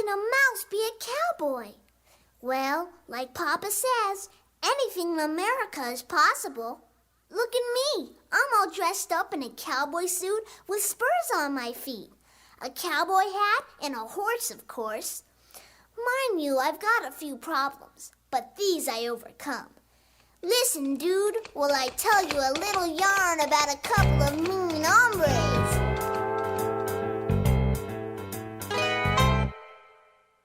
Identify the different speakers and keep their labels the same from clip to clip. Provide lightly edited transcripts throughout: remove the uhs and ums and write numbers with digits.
Speaker 1: can a mouse be a cowboy? Well, like Papa says, anything in America is possible. Look at me. I'm all dressed up in a cowboy suit with spurs on my feet. A cowboy hat and a horse, of course. Mind you, I've got a few problems, but these I overcome. Listen, dude, will I tell you a little yarn about a couple of mean hombres?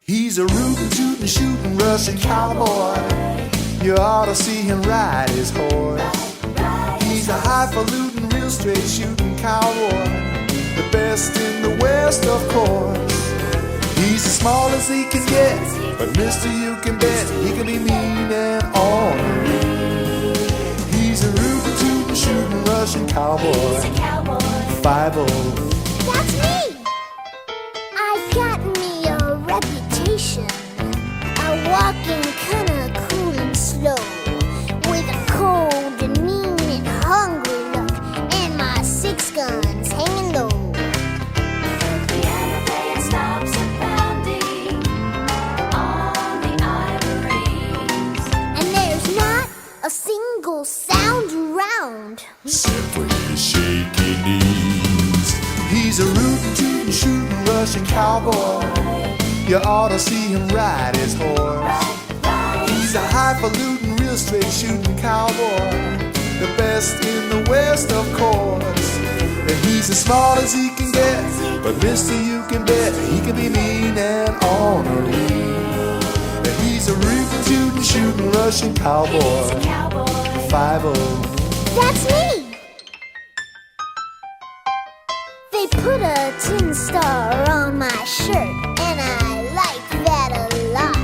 Speaker 2: He's a rootin', tootin', shootin' Russian cowboy. You ought to see him ride his horse. He's a highfalutin', real straight shootin' cowboy, the best in the West, of course. He's as small as he can get, but mister, you can bet he can be mean and ornery. He's a rootin', tootin', shootin' Russian cowboy. Fievel.
Speaker 1: That's me! I've got me a reputation, a walking kinda cool and slow, with a cold and mean and hungry look, and my 6 guns hanging low.
Speaker 3: The elevator stops a pounding on the ivories,
Speaker 1: And there's not a single sound around.
Speaker 2: Except for his shaky knees. He's a rootin', tootin', shootin' Russian cowboy. You ought to see him ride his horse. He's a highfalutin', real straight shootin' cowboy, the best in the West, of course. And he's as smart as he can get, but mister, you can bet he can be mean and ornery. And he's a rootin', tootin', shootin' Russian cowboy. Fievel.
Speaker 1: That's me! They put a tin star on my shirt, and I like that a lot.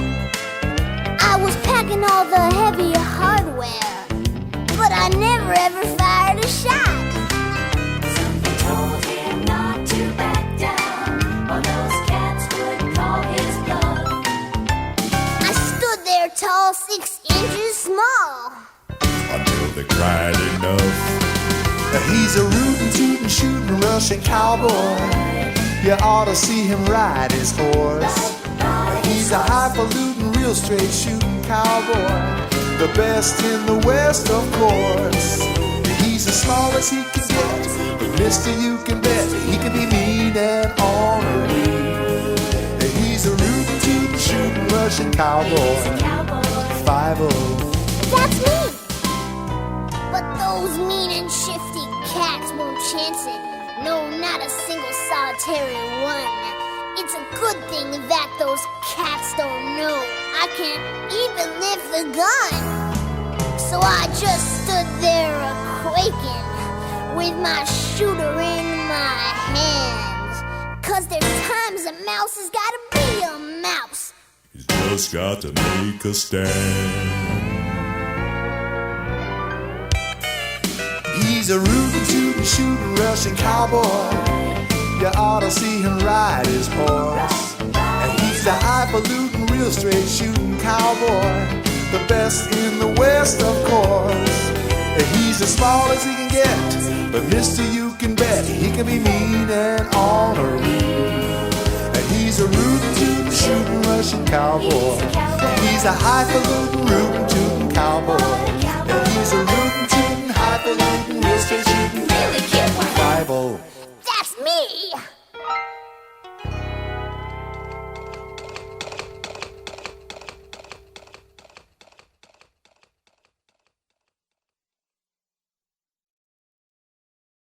Speaker 1: I was packing all the heavy hardware, but I never ever fired a shot.
Speaker 3: something told him not to back down, or those cats would call his bluff.
Speaker 1: I stood there tall, 6 inches small.
Speaker 2: Until they cried enough. He's a rootin', tootin', shootin' Russian cowboy. You ought to see him ride his horse. He's a highfalutin', real straight shootin' cowboy, the best in the West, of course. He's as small as he can get, but mister, you can bet he can be mean and ornery. He's a rootin', tootin', shootin' Russian cowboy. Fievel.
Speaker 1: That's me! But those mean and shifty cats won't chance it. No, not a single solitary one. It's a good thing that those cats don't know I can't even lift the gun. So I just stood there a-quaking with my shooter in my hands. 'Cause there's times a mouse has gotta be a mouse.
Speaker 2: He's just got to make a stand. He's a rootin', tootin', shootin' Russian cowboy. You ought to see him ride his horse. And he's a highfalutin', real straight shootin' cowboy, the best in the West, of course. And he's as small as he can get, but mister, you can bet he can be mean and ornery. And he's a rootin', tootin', shootin' Russian cowboy. He's a highfalutin', rootin', tootin' cowboy. And he's a rootin', tootin', highfalutin', real straight shootin',
Speaker 3: Really cute one.
Speaker 2: Bible.
Speaker 1: That's me!